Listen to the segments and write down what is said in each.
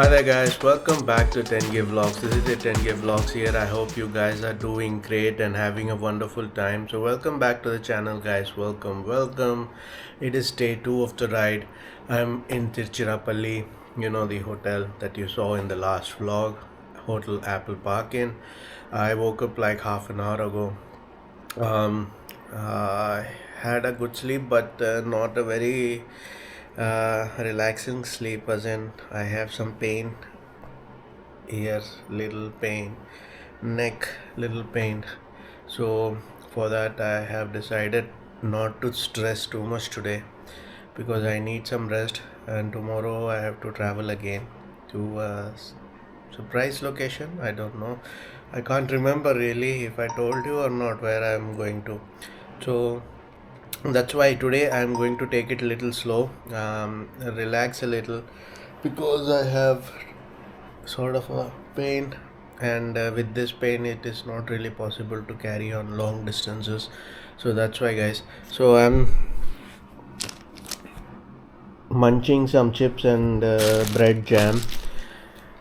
Hi there guys, welcome back to 10K Vlogs. This is the 10K Vlogs here. I hope you guys are doing great and having a wonderful time. So welcome back to the channel guys. Welcome. It is day 2 of the ride. I'm in Tiruchirappalli, the hotel that you saw in the last vlog, Hotel Apple Park Inn. I woke up like half an hour ago. I had a good sleep but not a very relaxing sleep, as in I have some pain, ear little pain, neck little pain. So for that I have decided not to stress too much today because I need some rest, and tomorrow I have to travel again to a surprise location. I don't know, I can't remember really if I told you or not where I'm going to. So that's why today I'm going to take it a little slow, relax a little, because I have sort of a pain, and with this pain it is not really possible to carry on long distances. So that's why guys, so I'm munching some chips and bread jam.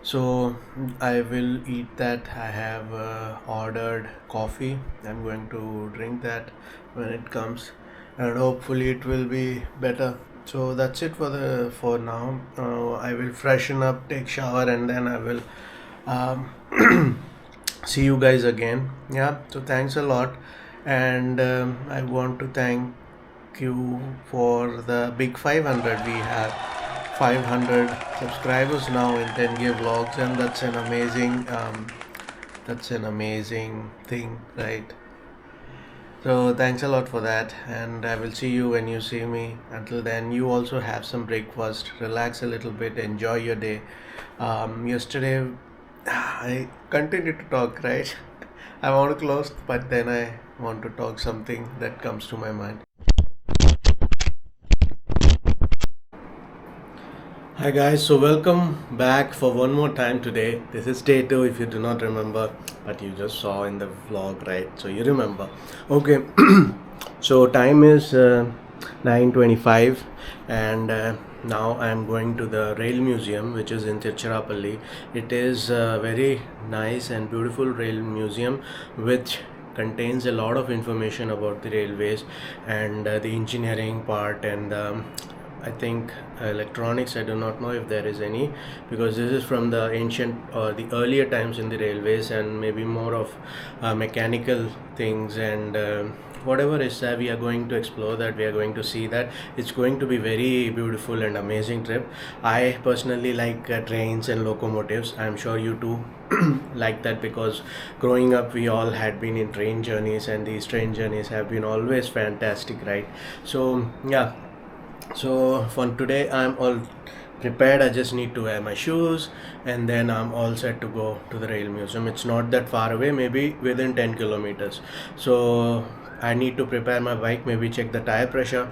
So I will eat that. I have ordered coffee. I'm going to drink that when it comes, and hopefully it will be better. So that's it for now. I will freshen up, take shower, and then I will see you guys again. Yeah. So thanks a lot, and I want to thank you for the big 500. We have 500 subscribers now in 10K vlogs, and that's an amazing thing, right? So thanks a lot for that, and I will see you when you see me. Until then, you also have some breakfast, relax a little bit, enjoy your day. Yesterday I continued to talk, right? I want to close, but then I want to talk something that comes to my mind. Hi guys, so welcome back for one more time today. This is day 2 if you do not remember, but you just saw in the vlog, right? So you remember. Okay, so time is 9:25, and now I am going to the Rail Museum, which is in Tiruchirappalli. It is a very nice and beautiful rail museum which contains a lot of information about the railways and the engineering part, and I think electronics. I do not know if there is any, because this is from the ancient or the earlier times in the railways, and maybe more of mechanical things, and whatever is that we are going to explore, that we are going to see that. It's going to be very beautiful and amazing trip. I personally like trains and locomotives. I'm sure you too like that, because growing up we all had been in train journeys, and these train journeys have been always fantastic, right? So yeah, so for today I'm all prepared. I just need to wear my shoes, and then I'm all set to go to the rail museum. It's not that far away, maybe within 10 kilometers. So I need to prepare my bike, maybe check the tire pressure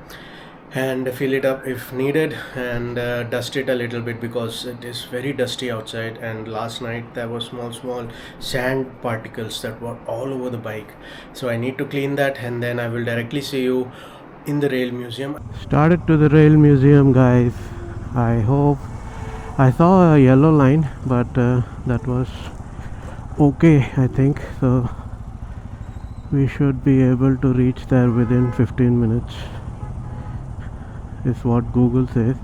and fill it up if needed, and dust it a little bit because it is very dusty outside, and last night there were small sand particles that were all over the bike. So I need to clean that, and then I will directly see you in the rail museum. Started to the rail museum, guys. I hope I saw a yellow line, but that was okay, I think. So we should be able to reach there within 15 minutes, is what Google says.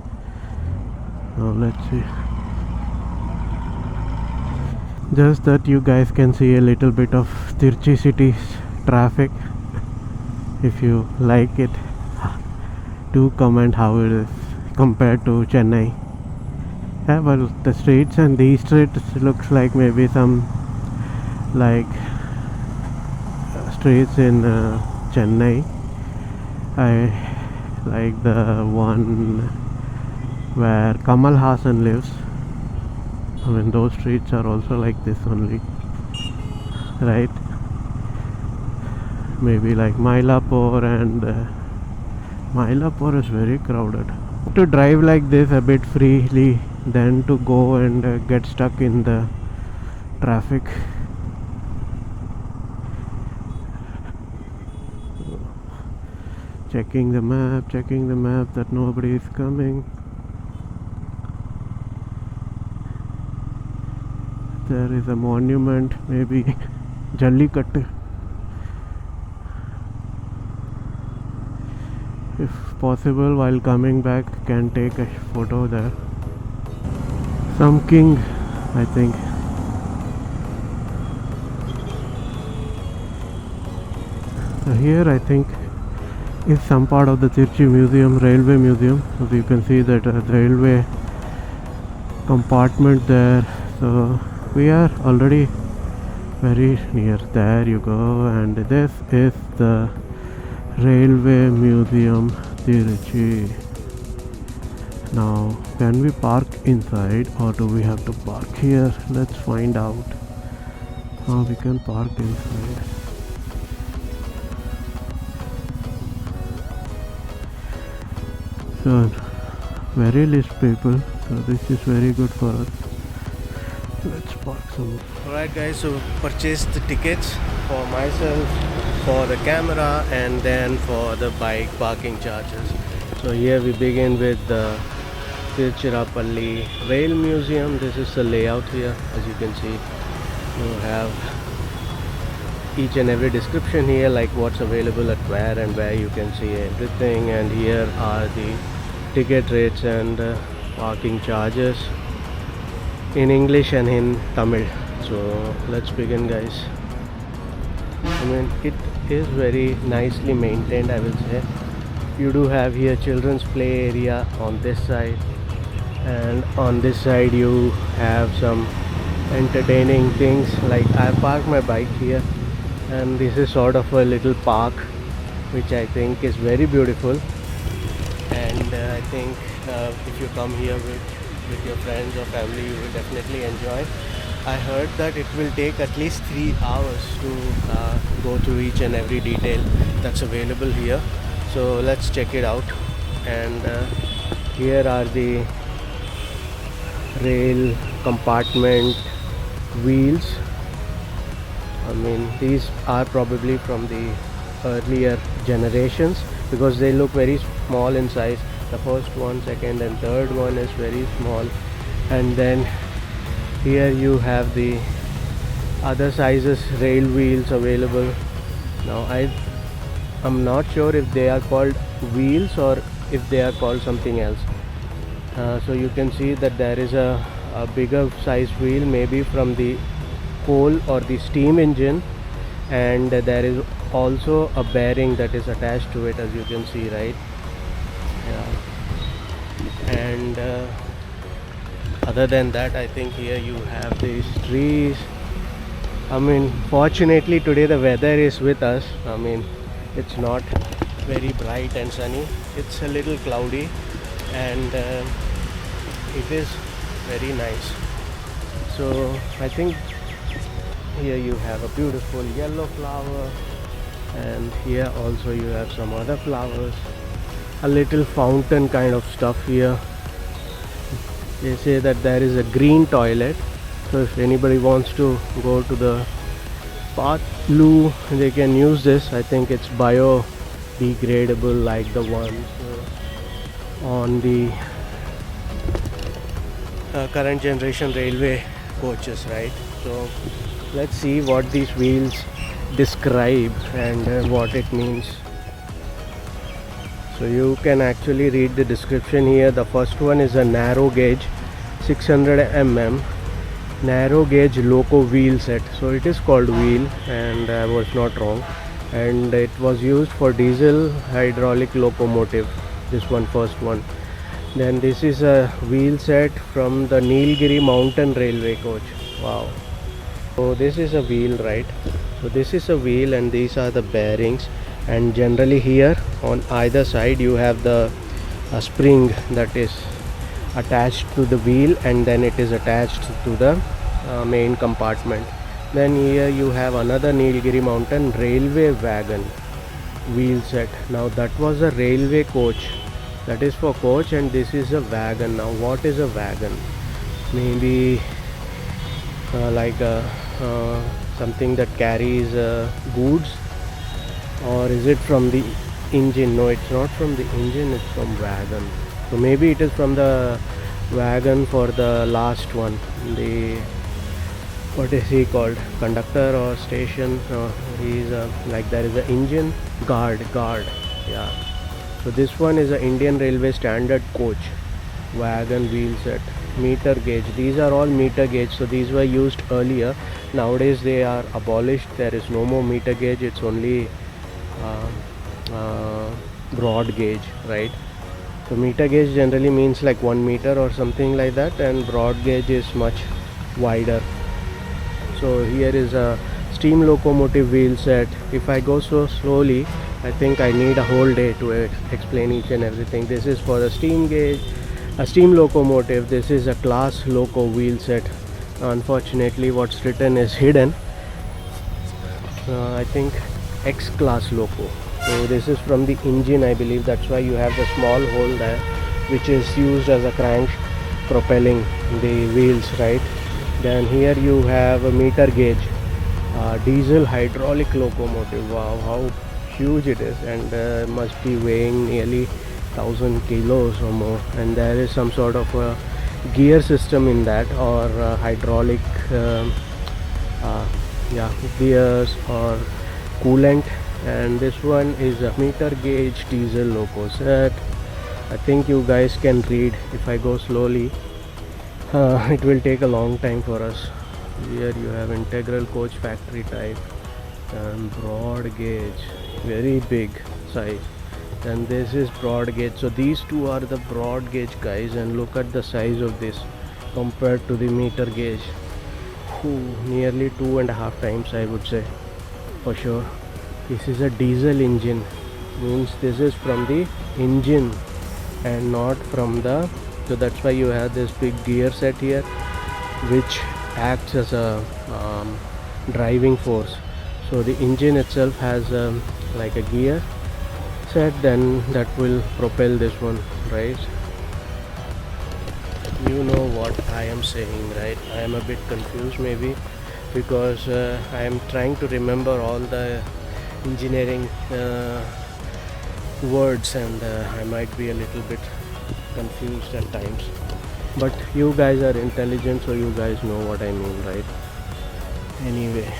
Now let's see. Just that you guys can see a little bit of Tirchi city's traffic. If you like it, do comment how it is compared to Chennai. Yeah, well, the streets and these streets looks like maybe some like streets in Chennai. I like the one where Kamal Hassan lives. I mean, those streets are also like this only, right? Maybe like Mylapore, and Mylapore is very crowded. To drive like this a bit freely than to go and get stuck in the traffic. Checking the map that nobody is coming. There is a monument, maybe Jallikattu. If possible, while coming back, can take a photo there. Some king, I think. So here, I think, is some part of the Trichy Museum, Railway Museum. So you can see that railway compartment there. So we are already very near. There you go, and this is the Railway Museum, Trichy. Now, can we park inside or do we have to park here? Let's find out. We can park inside. So, very less people. So this is very good for us. Let's park some. Alright guys, so purchased the tickets for myself, for the camera, and then for the bike parking charges. So here we begin with the Trichy Rail Museum. This is the layout here. As you can see, you have each and every description here, like what's available at where and where. You can see everything, and here are the ticket rates and parking charges in English and in Tamil. So let's begin, guys. I mean, it is very nicely maintained, I will say. You do have here children's play area on this side, and on this side you have some entertaining things. Like I parked my bike here, and this is sort of a little park which I think is very beautiful. And I think if you come here with your friends or family, you will definitely enjoy. I heard that it will take at least 3 hours to go through each and every detail that's available here. So let's check it out. And here are the rail compartment wheels. I mean, these are probably from the earlier generations because they look very small in size. The first one, second and third one is very small, and then here you have the other sizes rail wheels available. Now I'm not sure if they are called wheels or if they are called something else. So you can see that there is a bigger size wheel, maybe from the coal or the steam engine, and there is also a bearing that is attached to it, as you can see, right? Yeah. And other than that, I think here you have these trees. I mean, fortunately today the weather is with us. I mean, it's not very bright and sunny, it's a little cloudy, and it is very nice. So I think here you have a beautiful yellow flower, and here also you have some other flowers, a little fountain kind of stuff here. They say that there is a green toilet, so if anybody wants to go to the path loo, they can use this. I think it's biodegradable like the ones on the current generation railway coaches, right? So let's see what these wheels describe and what it means. So you can actually read the description here. The first one is a narrow gauge 600 mm narrow gauge loco wheel set. So it is called wheel, and I was not wrong, and it was used for diesel hydraulic locomotive, this one, first one. Then this is a wheel set from the Nilgiri mountain railway coach. Wow. So this is a wheel, right? So this is a wheel, and these are the bearings, and generally here on either side you have the spring that is attached to the wheel, and then it is attached to the main compartment. Then here you have another Nilgiri mountain railway wagon wheel set. Now that was a railway coach, that is for coach, and this is a wagon. Now what is a wagon? Maybe like something that carries goods, or is it from the engine? No, it's not from the engine, it's from wagon. So maybe it is from the wagon for the last one, the what is he called, conductor or station, he's like there is an engine guard, yeah. So this one is an Indian Railway standard coach wagon wheel set, meter gauge. These are all meter gauge, so these were used earlier. Nowadays they are abolished. There is no more meter gauge. It's only uh, uh, broad gauge, right? So meter gauge generally means like 1 meter or something like that, and broad gauge is much wider. So here is a steam locomotive wheel set. If I go so slowly, I think I need a whole day to explain each and everything. This is for a steam gauge, a steam locomotive. This is a class loco wheel set. Unfortunately what's written is hidden. I think X class loco. So this is from the engine, I believe. That's why you have the small hole there, which is used as a crank propelling the wheels, right? Then here you have a meter gauge diesel hydraulic locomotive. Wow, how huge it is, and must be weighing nearly 1000 kilos or more. And there is some sort of a gear system in that, or hydraulic yeah, gears or coolant. And this one is a meter gauge diesel loco set. I think you guys can read if I go slowly. It will take a long time for us. Here you have integral coach factory type and broad gauge, very big size. And this is broad gauge. So these two are the broad gauge guys, and look at the size of this compared to the meter gauge. Nearly 2.5 times, I would say, for sure. This is a diesel engine, means this is from the engine and not from the, so that's why you have this big gear set here, which acts as a driving force. So the engine itself has like a gear set, then that will propel this one, right? You know what I am saying, right? I am a bit confused maybe, because I am trying to remember all the engineering words, and I might be a little bit confused at times, but you guys are intelligent, so you guys know what I mean, right? Anyway,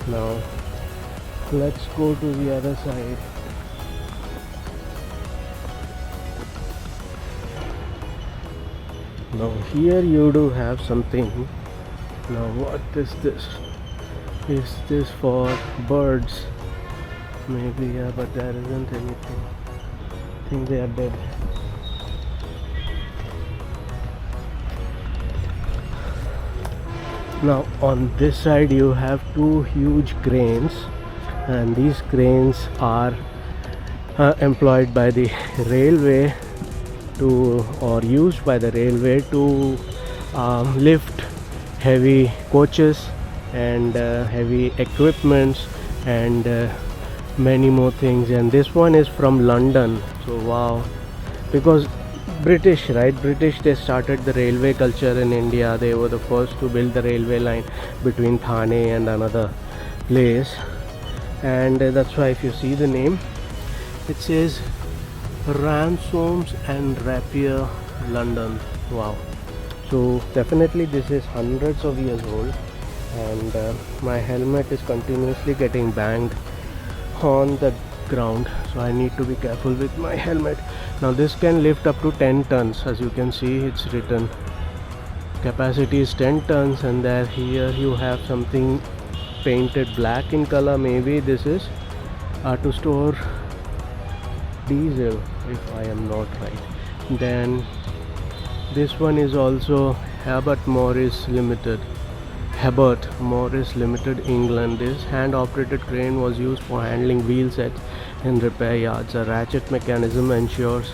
now let's go to the other side. Now here you do have something. Now what is this? Is this for birds? Maybe, yeah, but there isn't anything. I think they are dead. Now on this side you have two huge cranes, and these cranes are employed by the railway to, or used by the railway to lift heavy coaches and heavy equipments and many more things. And this one is from London. So wow, because British, right? British, they started the railway culture in India. They were the first to build the railway line between Thane and another place, and that's why if you see the name, it says Ransomes and Rapier, London. Wow. So definitely this is hundreds of years old, and my helmet is continuously getting banged on the ground, so I need to be careful with my helmet. Now this can lift up to 10 tons. As you can see, it's written capacity is 10 tons, and there here you have something painted black in color. Maybe this is to store diesel, if I am not right. Then this one is also Herbert Morris Limited, England. This hand operated crane was used for handling wheel sets in repair yards. A ratchet mechanism ensures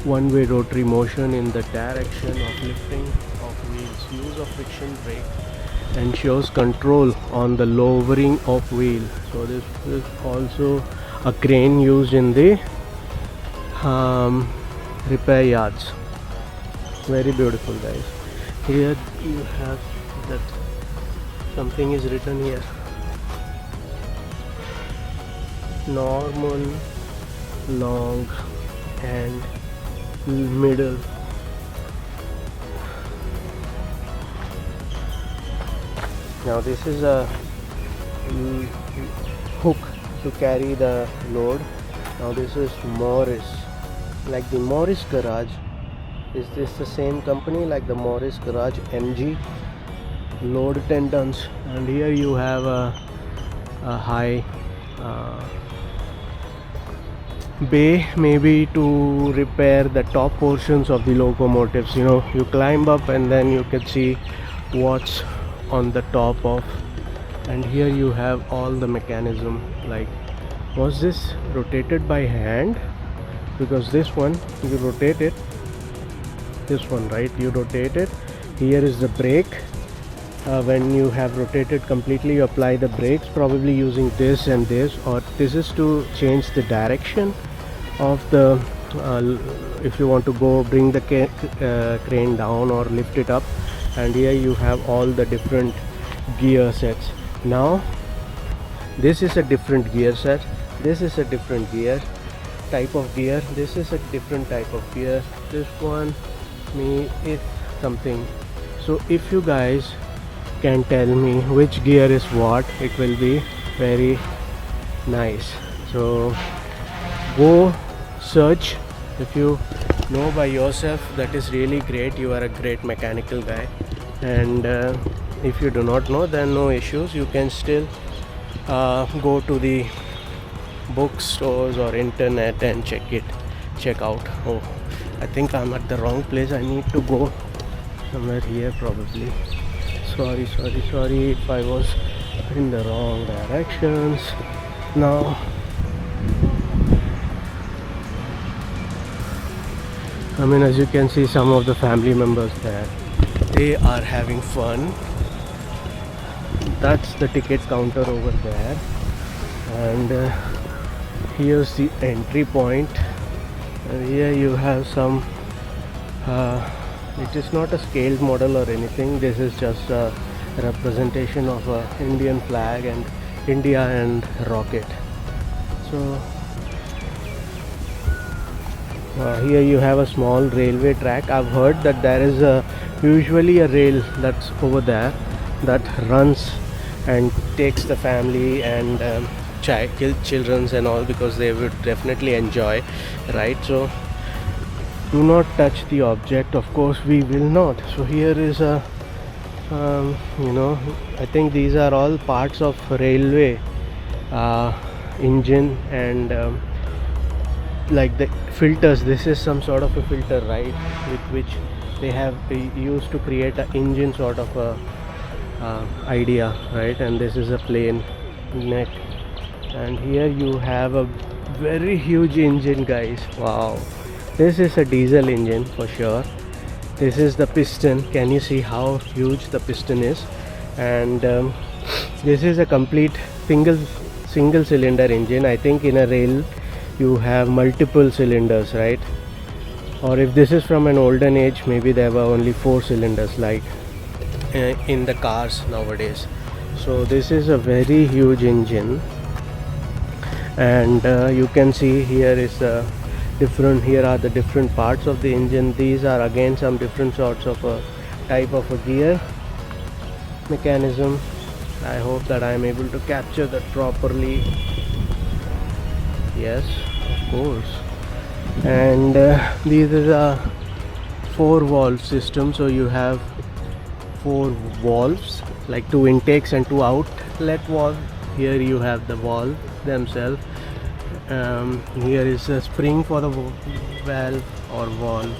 one-way rotary motion in the direction of lifting of wheels. Use of friction brake ensures control on the lowering of wheel. So this is also a crane used in the repair yards. Very beautiful, guys. Here you have that something is written here: normal, long and middle. Now this is a mm, hook to carry the load. Now this is Morris, like the Morris garage. Is this the same company like the Morris garage MG? Load 10 tons, and here you have a high bay, maybe to repair the top portions of the locomotives. You know, you climb up and then you can see what's on the top of. And here you have all the mechanism. Like, was this rotated by hand? Because this one you rotate it, this one, right, you rotate it. Here is the brake. When you have rotated completely, you apply the brakes, probably using this and this, or this is to change the direction of the if you want to go bring the crane down or lift it up. And here you have all the different gear sets. Now this is a different gear set, this is a different gear type of gear, this is a different type of gear, this one is something. So if you guys can tell me which gear is what, it will be very nice. So go search. If you know by yourself, that is really great. You are a great mechanical guy. And if you do not know, then no issues, you can still go to the bookstores or internet and check out. Oh, I think I'm at the wrong place. I need to go somewhere here probably. Sorry if I was in the wrong directions. Now I mean, as you can see, some of the family members there, they are having fun. That's the ticket counter over there, and here's the entry point. And here you have some it is not a scaled model or anything, this is just a representation of a Indian flag and India and rocket. So here you have a small railway track. I've heard that there is usually a rail that's over there that runs and takes the family and children's and all, because they would definitely enjoy, right? So do not touch the object. Of course we will not. So here is a you know, I think these are all parts of railway engine, and like the filters, this is some sort of a filter, right, with which they have used to create an engine sort of a idea, right? And this is a plain neck, and here you have a very huge engine, guys. Wow, this is a diesel engine for sure. This is the piston. Can you see how huge the piston is? And this is a complete single cylinder engine. I think in a rail you have multiple cylinders, right? Or if this is from an olden age, maybe there were only 4 cylinders like in the cars nowadays. So this is a very huge engine, and you can see here is here are the different parts of the engine. These are again some different sorts of a type of a gear mechanism. I hope that I am able to capture that properly. Yes, of course. And this is a 4-valve system, so you have 4 valves, like 2 intakes and 2 outlet valves. Here you have the valve themselves. Here is a spring for the valve or valve,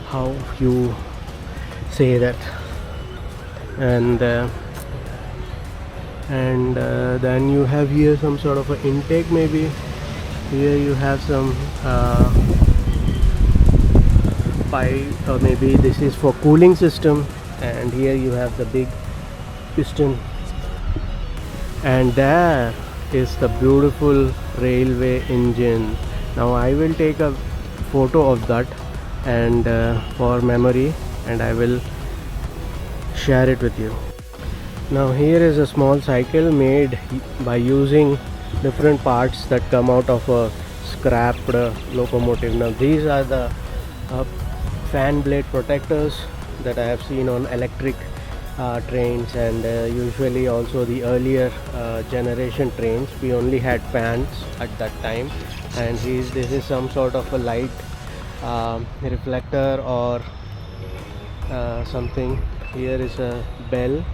how you say that. And then you have here some sort of an intake, maybe. Here you have some pipe, or maybe this is for cooling system. And here you have the big piston, and there is the beautiful railway engine. Now I will take a photo of that and for memory, and I will share it with you. Now here is a small cycle made by using different parts that come out of a scrapped locomotive. Now these are the fan blade protectors that I have seen on electric trains, and usually also the earlier generation trains, we only had fans at that time. And this is some sort of a light reflector or something. Here is a bell.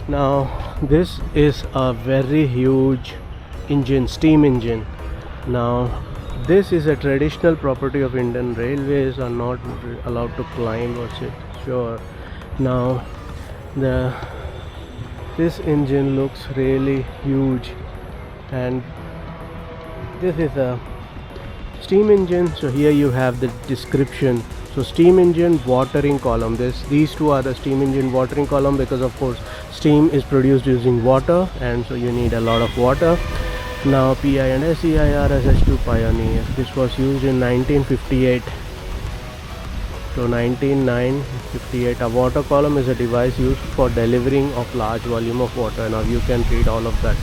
Now this is a very huge engine, steam engine. Now this is a traditional property of Indian Railways, are not allowed to climb or sit. Sure. Now the this engine looks really huge, and this is a steam engine. So here you have the description. So steam engine watering column, these two are the steam engine watering column, because of course steam is produced using water, and so you need a lot of water. Now PI and SEIR SS2 Pioneer, this was used in 1958. So 1958, a water column is a device used for delivering of large volume of water. Now you can read all of that.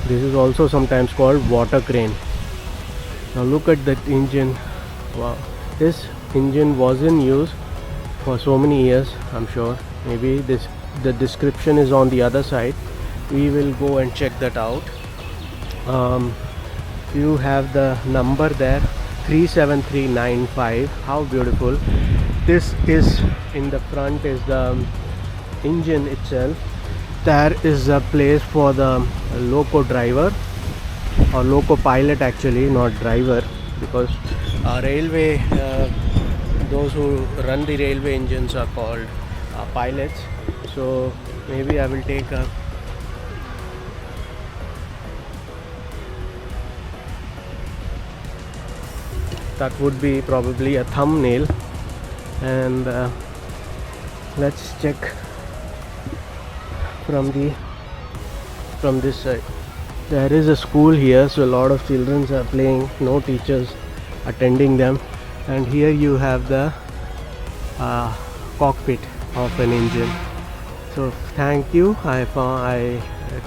This is also sometimes called water crane. Now look at that engine. Wow, this engine was in use for so many years. I'm sure maybe the description is on the other side. We will go and check that out. You have the number there, 37395. How beautiful. This is in the front is the engine itself. There is a place for the loco driver or loco pilot, actually, not driver, because railway those who run the railway engines are called pilots. So maybe I will take a that would be probably a thumbnail, and let's check from this side. There is a school here, so a lot of children are playing, no teachers attending them. And here you have the cockpit of an engine. So thank you. I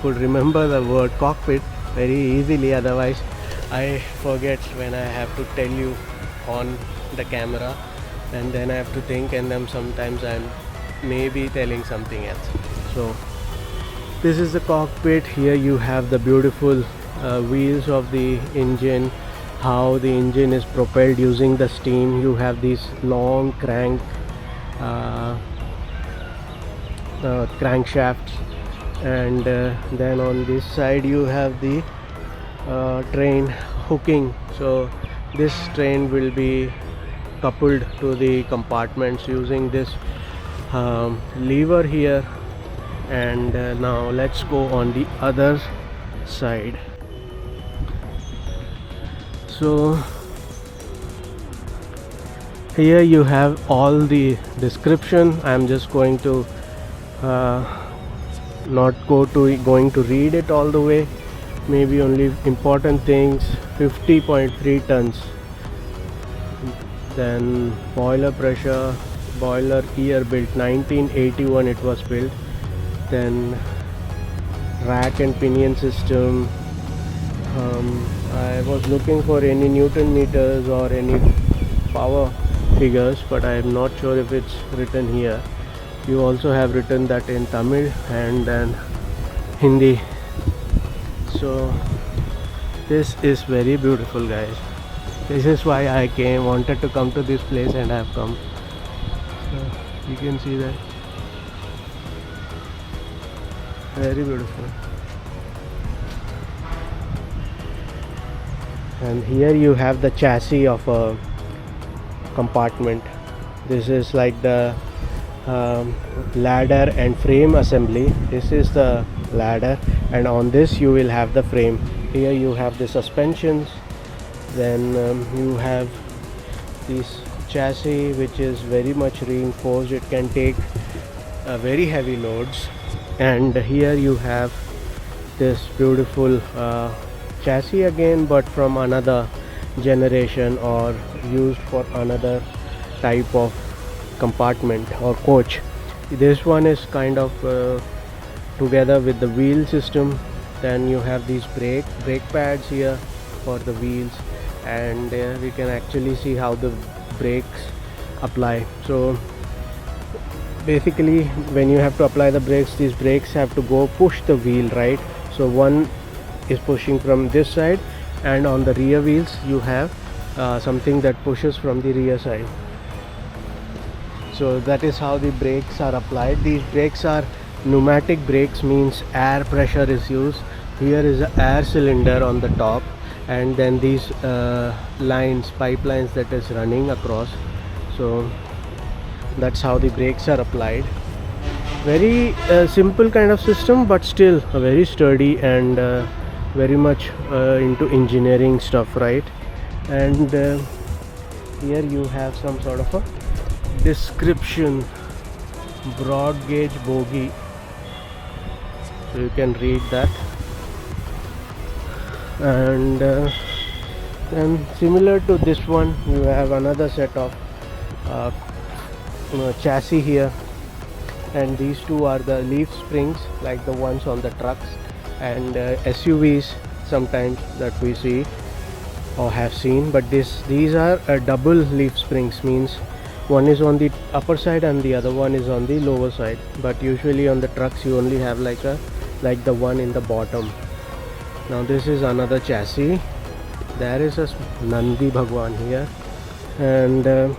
could remember the word cockpit very easily, otherwise I forget when I have to tell you on the camera, and then I have to think, and then sometimes I'm maybe telling something else. So this is the cockpit. Here you have the beautiful wheels of the engine, how the engine is propelled using the steam. You have these long crankshafts, and then on this side you have the train hooking. So this train will be coupled to the compartments using this lever here. And now let's go on the other side. So here you have all the description. I'm just going to not going to read it all the way, maybe only important things. 50.3 tons. Then boiler pressure, boiler year built 1981 it was built. Then rack and pinion system. I was looking for any Newton meters or any power figures, but I am not sure if it's written here. You also have written that in Tamil and then Hindi. So this is very beautiful, guys. This is why I wanted to come to this place, and I have come. So you can see that. Very beautiful. And here you have the chassis of a compartment. This is like the ladder and frame assembly. This is the ladder, and on this you will have the frame. Here you have the suspensions. Then you have this chassis, which is very much reinforced. It can take very heavy loads. And here you have this beautiful chassis again, but from another generation or used for another type of compartment or coach. This one is kind of together with the wheel system. Then you have these brake pads here for the wheels, and we can actually see how the brakes apply. So basically when you have to apply the brakes, these brakes have to go push the wheel, right? So one is pushing from this side, and on the rear wheels you have something that pushes from the rear side. So that is how the brakes are applied. These brakes are pneumatic brakes, means air pressure is used. Here is an air cylinder on the top, and then these lines, pipelines that is running across. So that's how the brakes are applied. Very simple kind of system, but still very sturdy and very much into engineering stuff, right? And here you have some sort of a description: broad gauge bogie, so you can read that. And then similar to this one, you have another set of chassis here, and these two are the leaf springs like the ones on the trucks and SUVs sometimes that we see or have seen. But these are double leaf springs, means one is on the upper side and the other one is on the lower side. But usually on the trucks you only have like the one in the bottom. Now this is another chassis. There is a Nandi Bhagwan here, and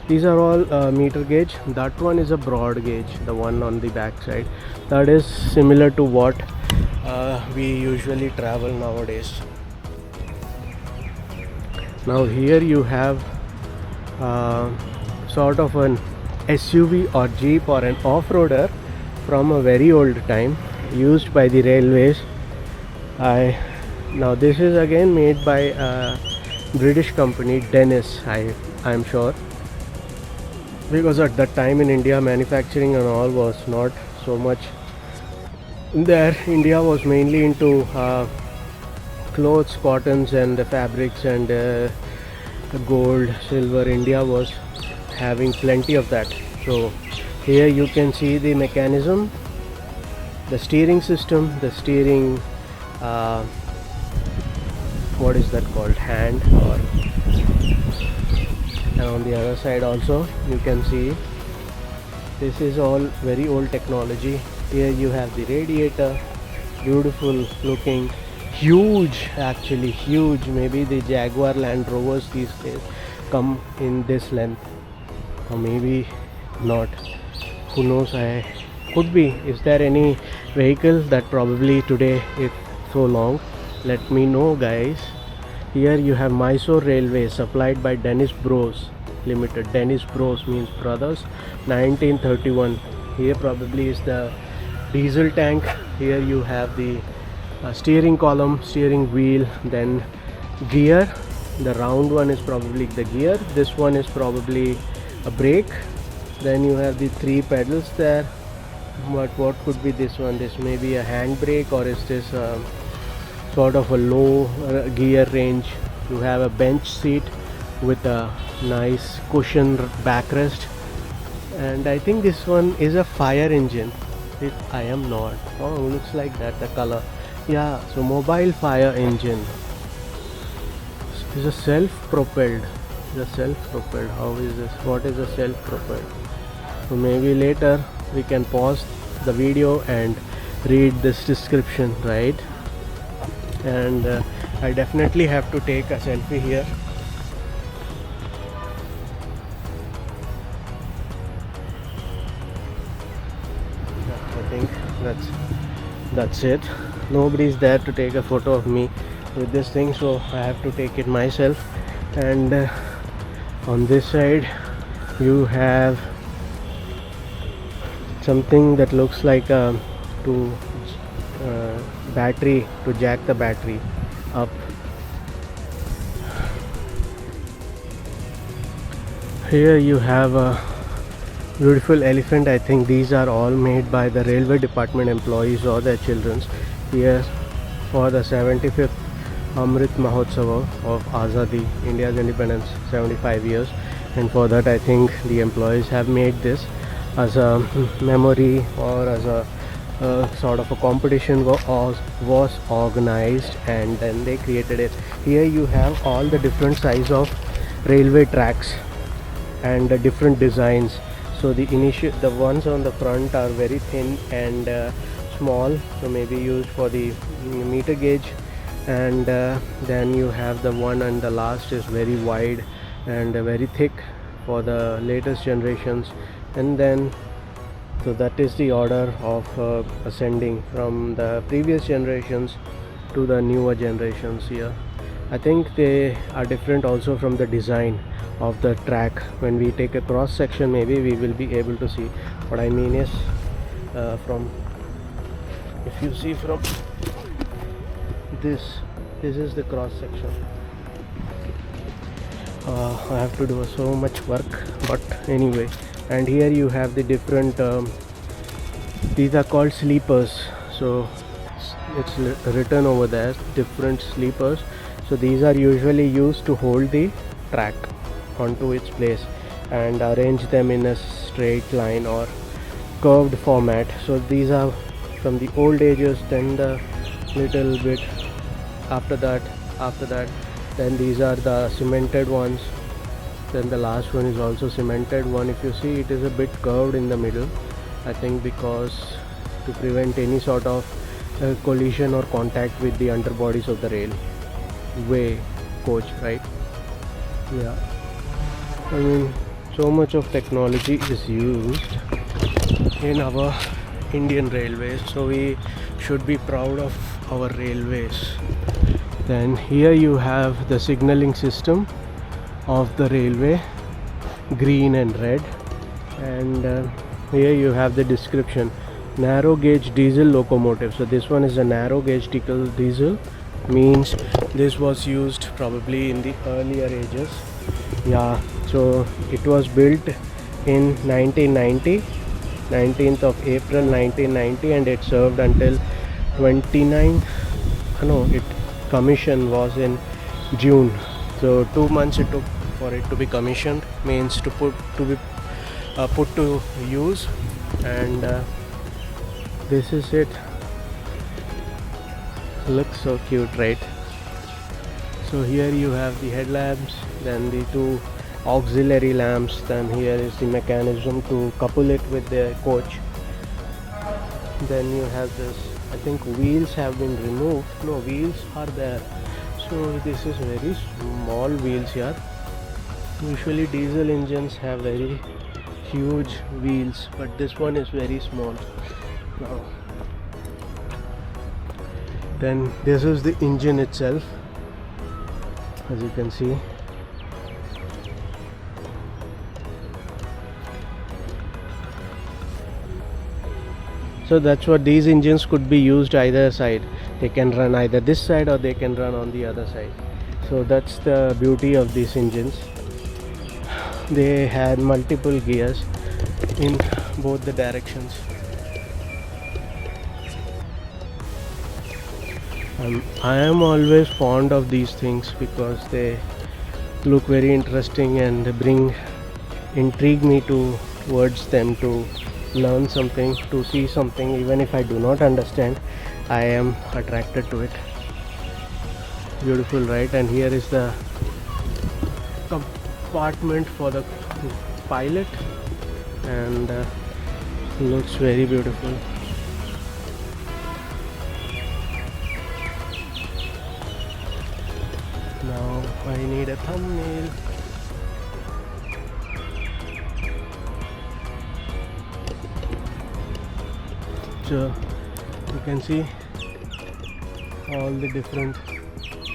these are all meter gauge. That one is a broad gauge, the one on the back side. That is similar to what we usually travel nowadays. Now here you have sort of an SUV or Jeep or an off-roader from a very old time, used by the railways. Now this is again made by a British company, Dennis, I'm sure, because at that time in India manufacturing and all was not so much there. India was mainly into clothes, cottons and the fabrics and gold, silver. India was having plenty of that. So here you can see the mechanism, the steering system, the steering what is that called, hand, or and on the other side also you can see this is all very old technology. Here you have the radiator, beautiful looking, huge, actually huge. Maybe the Jaguar Land Rovers these days come in this length, or maybe not, who knows. I could be. Is there any vehicle that probably today is so long? Let me know, guys. Here you have Mysore Railway, supplied by Dennis Bros Limited. Dennis Bros means brothers. 1931. Here probably is the diesel tank. Here you have the steering column, steering wheel, then gear. The round one is probably the gear. This one is probably a brake. Then you have the 3 pedals there. But what could be this one? This may be a hand brake, or is this sort of a low gear range? You have a bench seat with a nice cushion backrest, and I think this one is a fire engine. I am not. Oh, looks like that, the color. Yeah, so mobile fire engine. Is a self-propelled. How is this? What is a self-propelled? So maybe later we can pause the video and read this description, right? And I definitely have to take a selfie here. I think that's it. Nobody's there to take a photo of me with this thing, so I have to take it myself. And on this side you have something that looks like battery, to jack the battery up. Here you have a beautiful elephant. I think these are all made by the railway department employees or their children. Here for the 75th Amrit Mahotsava of Azadi, India's independence, 75 years, and for that I think the employees have made this as a memory, or as a sort of a competition was organized, and then they created it. Here you have all the different size of railway tracks and different designs. So the ones on the front are very thin and small, so maybe used for the meter gauge, and then you have the one and the last is very wide and very thick for the latest generations. And then so that is the order of ascending from the previous generations to the newer generations here. I think they are different also from the design of the track. When we take a cross section, maybe we will be able to see. What I mean is from, if you see from this is the cross section. I have to do so much work, but anyway. And here you have the different these are called sleepers, so it's written over there, different sleepers. So these are usually used to hold the track onto its place and arrange them in a straight line or curved format. So these are from the old ages. Then the little bit after that then these are the cemented ones. Then the last one is also cemented one. If you see, it is a bit curved in the middle, I think because to prevent any sort of collision or contact with the underbodies of the railway coach, right? Yeah, I mean, so much of technology is used in our Indian railways, so we should be proud of our railways. Then here you have the signaling system of the railway, green and red, and here you have the description: narrow gauge diesel locomotive. So this one is a narrow gauge diesel, means this was used probably in the earlier ages. Yeah, so it was built in 1990, 19th of April 1990, and it served until 29th. No, it commission was in June. So 2 months it took for it to be commissioned, means to put to use. And this is it. Looks so cute, right? So here you have the headlamps, then the two auxiliary lamps, then here is the mechanism to couple it with the coach. Then you have this, I think wheels have been removed. No, wheels are there. So this is very small wheels here. Usually diesel engines have very huge wheels, but this one is very small. Now, then this is the engine itself, as you can see. So that's what these engines could be used either side. They can run either this side or they can run on the other side. So that's the beauty of these engines. They had multiple gears in both the directions. I am always fond of these things because they look very interesting and intrigue me towards them, to learn something, to see something. Even if I do not understand, I am attracted to it. Beautiful, right? And here is the compartment for the pilot, and looks very beautiful. Now I need a thumbnail. So you can see all the different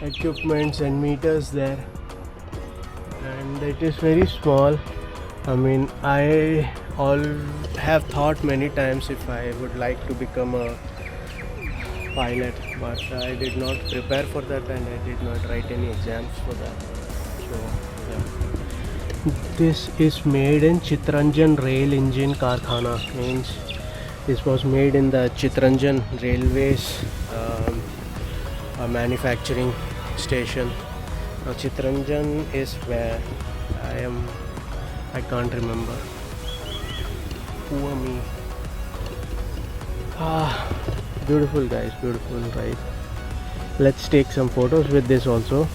equipments and meters there, and it is very small. I mean, I have thought many times if I would like to become a pilot, but I did not prepare for that and I did not write any exams for that. So yeah. This is made in Chittaranjan Rail Engine Karkhana, means this was made in the Chittaranjan Railways manufacturing station. Now Chittaranjan is where I can't remember. Poor me. Beautiful guys, beautiful, right? Let's take some photos with this also.